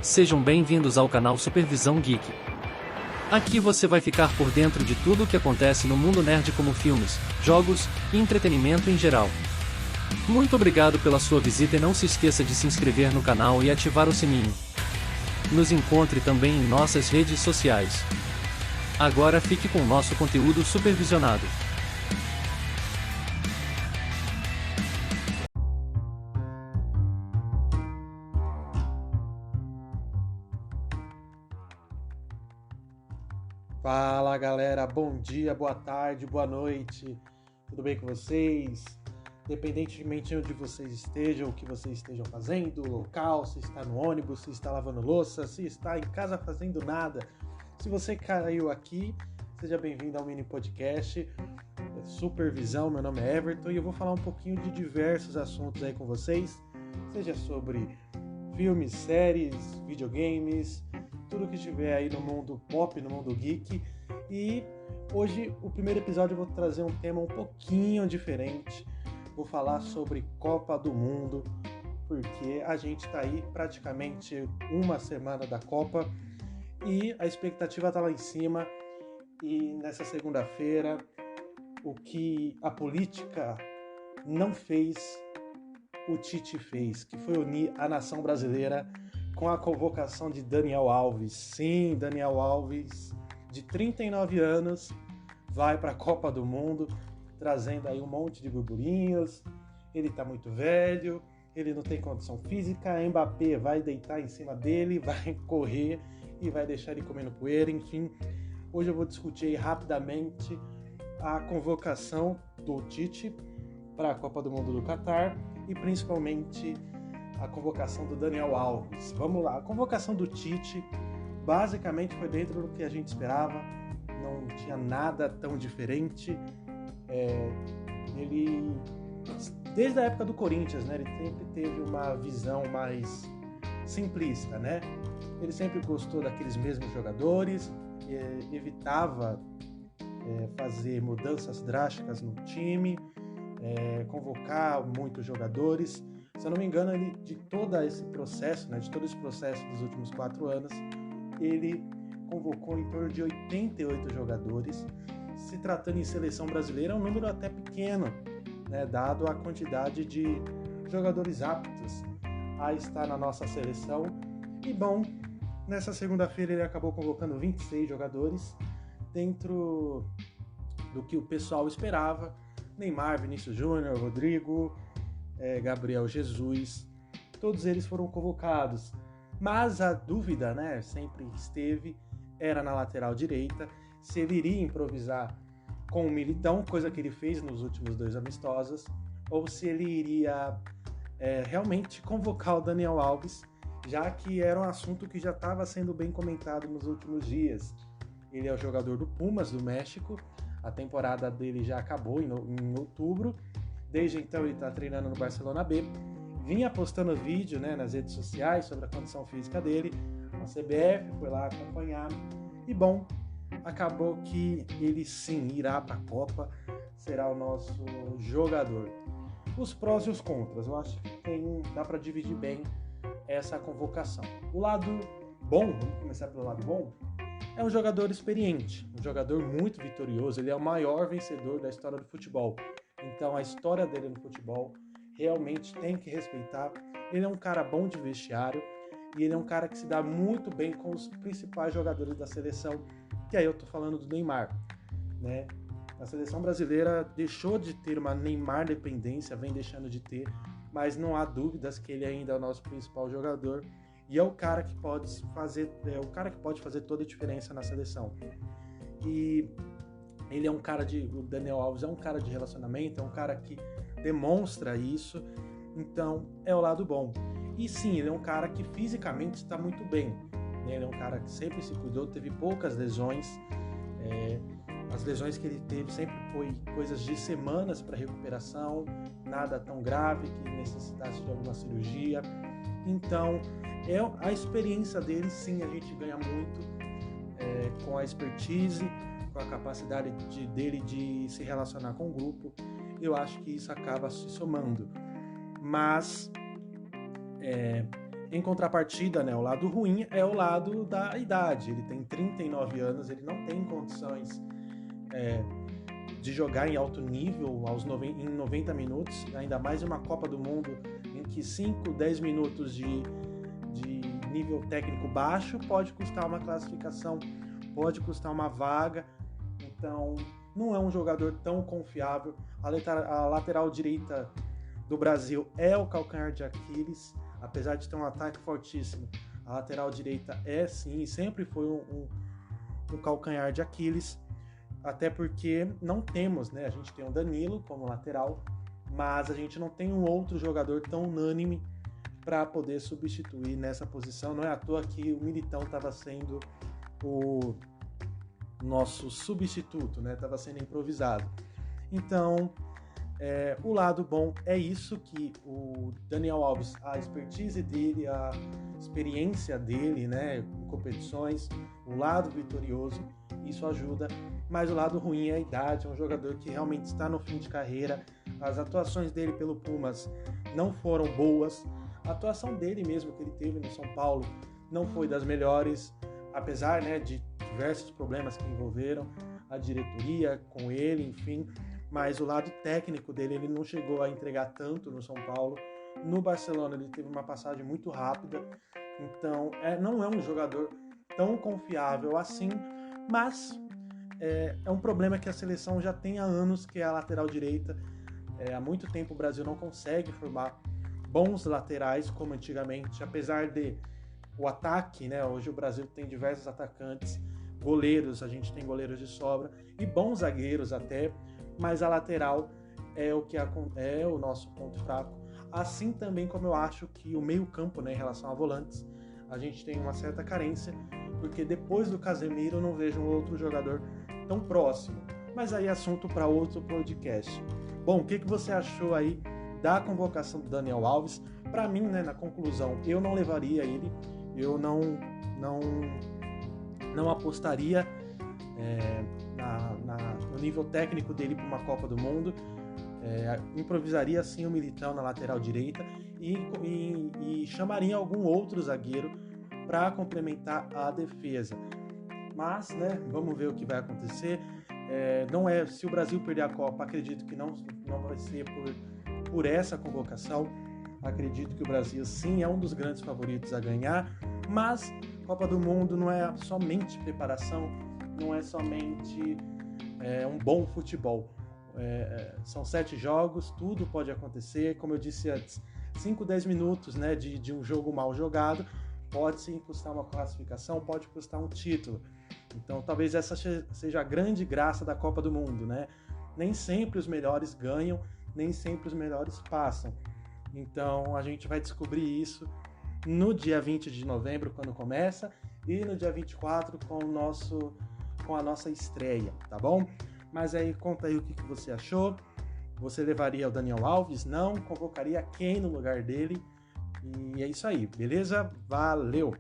Sejam bem-vindos ao canal Supervisão Geek. Aqui você vai ficar por dentro de tudo o que acontece no mundo nerd, como filmes, jogos e entretenimento em geral. Muito obrigado pela sua visita e não se esqueça de se inscrever no canal e ativar o sininho. Nos encontre também em nossas redes sociais. Agora fique com o nosso conteúdo supervisionado. Fala galera, bom dia, boa tarde, boa noite, tudo bem com vocês? Independentemente de onde vocês estejam, o que vocês estejam fazendo, o local, se está no ônibus, se está lavando louça, se está em casa fazendo nada. Se você caiu aqui, seja bem-vindo ao mini podcast Supervisão. Meu nome é Everton e eu vou falar um pouquinho de diversos assuntos aí com vocês, seja sobre filmes, séries, videogames, tudo que estiver aí no mundo pop, no mundo geek. E hoje, o primeiro episódio, eu vou trazer um tema um pouquinho diferente. Vou falar sobre Copa do Mundo, porque a gente está aí praticamente uma semana da Copa e a expectativa está lá em cima. E nessa segunda-feira, o que a política não fez, o Tite fez, que foi unir a nação brasileira com a convocação de Daniel Alves. Sim, Daniel Alves, de 39 anos, vai para a Copa do Mundo, trazendo aí um monte de burburinhos. Ele tá muito velho, ele não tem condição física, Mbappé vai deitar em cima dele, vai correr e vai deixar ele comendo poeira. Enfim, hoje eu vou discutir rapidamente a convocação do Tite para a Copa do Mundo do Catar e principalmente a convocação do Daniel Alves. Vamos lá, a convocação do Tite basicamente foi dentro do que a gente esperava, não tinha nada tão diferente. Ele, desde a época do Corinthians, né, ele sempre teve uma visão mais simplista, né? Ele sempre gostou daqueles mesmos jogadores, evitava fazer mudanças drásticas no time, convocar muitos jogadores. Se eu não me engano, de todo esse processo dos últimos 4 anos, ele convocou em torno de 88 jogadores. Se tratando em seleção brasileira, é um número até pequeno, né, dado a quantidade de jogadores aptos a estar na nossa seleção. E bom, nessa segunda-feira ele acabou convocando 26 jogadores, dentro do que o pessoal esperava. Neymar, Vinícius Júnior, Rodrigo, Gabriel Jesus, todos eles foram convocados, mas a dúvida, né, sempre esteve, era na lateral direita, se ele iria improvisar com o Militão, coisa que ele fez nos últimos 2 amistosos, ou se ele iria realmente convocar o Daniel Alves, já que era um assunto que já estava sendo bem comentado nos últimos dias. Ele é o jogador do Pumas, do México, a temporada dele já acabou em outubro. Desde então ele está treinando no Barcelona B, vinha postando vídeo, né, nas redes sociais sobre a condição física dele. A CBF foi lá acompanhar e bom, acabou que ele sim irá para a Copa, será o nosso jogador. Os prós e os contras, eu acho que dá para dividir bem essa convocação. O lado bom, vamos começar pelo lado bom, é um jogador experiente, um jogador muito vitorioso, ele é o maior vencedor da história do futebol. Então a história dele no futebol realmente tem que respeitar. Ele é um cara bom de vestiário e ele é um cara que se dá muito bem com os principais jogadores da seleção, que aí eu tô falando do Neymar, né? A seleção brasileira deixou de ter uma Neymar dependência, vem deixando de ter, mas não há dúvidas que ele ainda é o nosso principal jogador e é o cara que pode fazer toda a diferença na seleção. E ele é um cara o Daniel Alves é um cara de relacionamento, é um cara que demonstra isso, então é o lado bom. E sim, ele é um cara que fisicamente está muito bem, né? Ele é um cara que sempre se cuidou, teve poucas lesões, as lesões que ele teve sempre foi coisas de semanas para recuperação, nada tão grave que necessitasse de alguma cirurgia. Então, a experiência dele, sim, a gente ganha muito com a expertise, com a capacidade dele de se relacionar com o grupo. Eu acho que isso acaba se somando. Mas Em contrapartida, né, o lado ruim é o lado da idade. Ele tem 39 anos, ele não tem condições de jogar em alto nível em 90 minutos, ainda mais em uma Copa do Mundo em que 5, 10 minutos de nível técnico baixo pode custar uma classificação, pode custar uma vaga. Então, não é um jogador tão confiável. A lateral direita do Brasil é o calcanhar de Aquiles. Apesar de ter um ataque fortíssimo, a lateral direita é sim, sempre foi um calcanhar de Aquiles, até porque não temos, né? A gente tem o Danilo como lateral, mas a gente não tem um outro jogador tão unânime para poder substituir nessa posição. Não é à toa que o Militão estava sendo o nosso substituto, né? Estava sendo improvisado. Então, o lado bom é isso, que o Daniel Alves, a expertise dele, a experiência dele, né, em competições, o lado vitorioso, isso ajuda, mas o lado ruim é a idade. É um jogador que realmente está no fim de carreira. As atuações dele pelo Pumas não foram boas, a atuação dele mesmo que ele teve no São Paulo não foi das melhores, apesar, né, de diversos problemas que envolveram a diretoria com ele, enfim. Mas o lado técnico dele, ele não chegou a entregar tanto no São Paulo. No Barcelona ele teve uma passagem muito rápida, então não é um jogador tão confiável assim, mas é um problema que a seleção já tem há anos, que é a lateral direita. Há muito tempo o Brasil não consegue formar bons laterais como antigamente, apesar de o ataque, né? Hoje o Brasil tem diversos atacantes, goleiros, a gente tem goleiros de sobra e bons zagueiros até, mas a lateral é o nosso ponto fraco. Assim também como eu acho que o meio-campo, né, em relação a volantes, a gente tem uma certa carência, porque depois do Casemiro eu não vejo um outro jogador tão próximo. Mas aí é assunto para outro podcast. Bom, o que você achou aí da convocação do Daniel Alves? Para mim, né, na conclusão, eu não levaria ele, eu não apostaria no nível técnico dele para uma Copa do Mundo. Improvisaria sim o Militão na lateral direita e chamaria algum outro zagueiro para complementar a defesa. Mas, né, vamos ver o que vai acontecer. Se o Brasil perder a Copa, acredito que não vai ser por essa convocação. Acredito que o Brasil sim é um dos grandes favoritos a ganhar, mas Copa do Mundo não é somente preparação, não é somente um bom futebol. São 7 jogos, tudo pode acontecer. Como eu disse antes, 5, 10 minutos, né, de um jogo mal jogado pode sim custar uma classificação, pode custar um título. Então talvez essa seja a grande graça da Copa do Mundo, né? Nem sempre os melhores ganham, nem sempre os melhores passam. Então a gente vai descobrir isso no dia 20 de novembro, quando começa, e no dia 24 com a nossa estreia, tá bom? Mas aí conta aí o que você achou. Você levaria o Daniel Alves? Não? Convocaria quem no lugar dele? E é isso aí, beleza? Valeu!